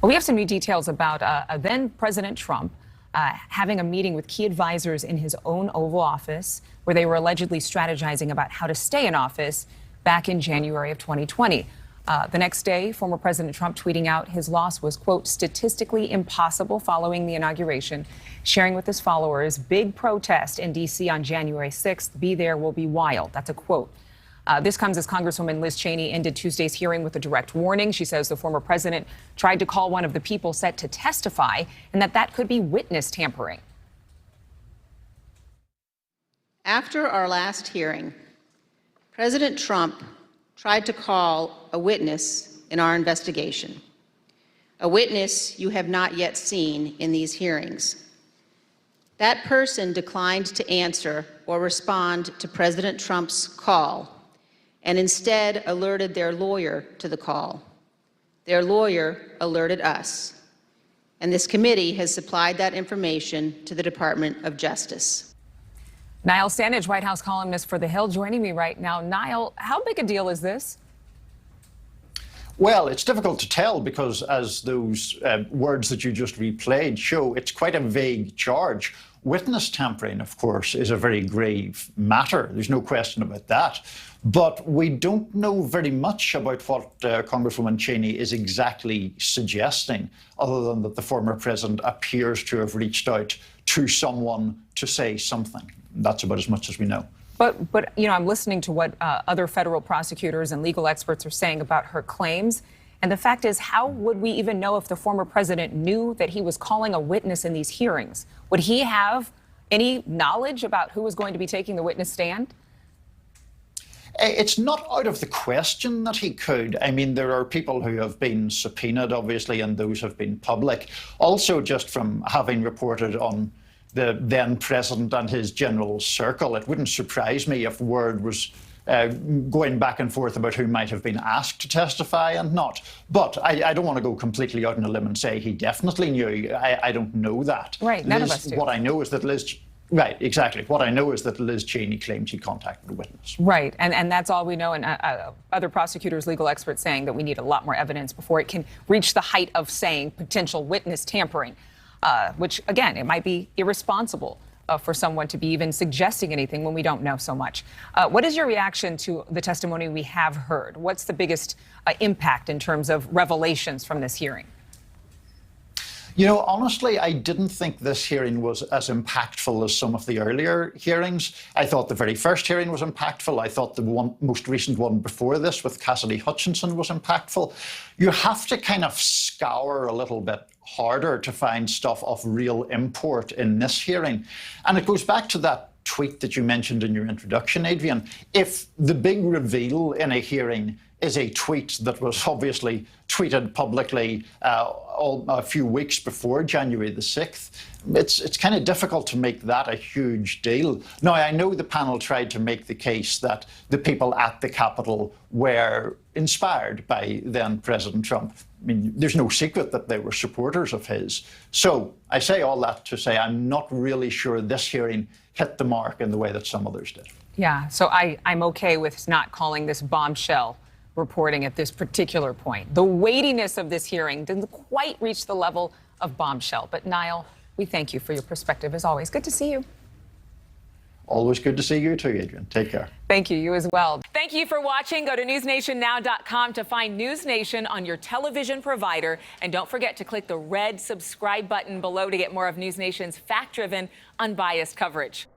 Well, we have some new details about then President Trump having a meeting with key advisors in his own Oval Office, where they were allegedly strategizing about how to stay in office back in January of 2020. The next day, former President Trump tweeting out his loss was, quote, statistically impossible following the inauguration, sharing with his followers, big protest in D.C. on January 6th. Be there, will be wild. That's a quote. This comes as Congresswoman Liz Cheney ended Tuesday's hearing with a direct warning. She says the former president tried to call one of the people set to testify and that could be witness tampering. After our last hearing, President Trump tried to call a witness in our investigation, a witness you have not yet seen in these hearings. That person declined to answer or respond to President Trump's call and instead alerted their lawyer to the call. Their lawyer alerted us, and this committee has supplied that information to the Department of Justice. Niall Stange, White House columnist for The Hill, joining me right now. Niall, how big a deal is this? Well, it's difficult to tell because, as those words that you just replayed show, it's quite a vague charge. Witness tampering, of course, is a very grave matter. There's no question about that. But we don't know very much about what Congresswoman Cheney is exactly suggesting, other than that the former president appears to have reached out to someone to say something. That's about as much as we know. But you know, I'm listening to what other federal prosecutors and legal experts are saying about her claims. And the fact is, how would we even know if the former president knew that he was calling a witness in these hearings? Would he have any knowledge about who was going to be taking the witness stand? It's not out of the question that he could. I mean, there are people who have been subpoenaed, obviously, and those have been public. Also, just from having reported on the then president and his general circle, it wouldn't surprise me if word was going back and forth about who might have been asked to testify and not. But I don't want to go completely out on a limb and say he definitely knew. I don't know that. Right, none of us do. What I know is that Right, exactly. What I know is that Liz Cheney claimed she contacted a witness. Right, and that's all we know. And other prosecutors, legal experts saying that we need a lot more evidence before it can reach the height of saying potential witness tampering, which, again, it might be irresponsible for someone to be even suggesting anything when we don't know so much. What is your reaction to the testimony we have heard? What's the biggest impact in terms of revelations from this hearing? You know, honestly, I didn't think this hearing was as impactful as some of the earlier hearings. I thought the very first hearing was impactful. I thought the most recent one before this with Cassidy Hutchinson was impactful. You have to kind of scour a little bit harder to find stuff of real import in this hearing. And it goes back to that tweet that you mentioned in your introduction, Adrienne. If the big reveal in a hearing is a tweet that was obviously tweeted publicly a few weeks before January the 6th, it's kind of difficult to make that a huge deal. Now, I know the panel tried to make the case that the people at the Capitol were inspired by then President Trump. I mean, there's no secret that they were supporters of his. So I say all that to say I'm not really sure this hearing hit the mark in the way that some others did. Yeah, so I'm okay with not calling this bombshell reporting at this particular point. The weightiness of this hearing didn't quite reach the level of bombshell. But Niall, we thank you for your perspective as always. Good to see you. Always good to see you too, Adrienne. Take care. Thank you. You as well. Thank you for watching. Go to newsnationnow.com to find NewsNation on your television provider. And don't forget to click the red subscribe button below to get more of NewsNation's fact-driven, unbiased coverage.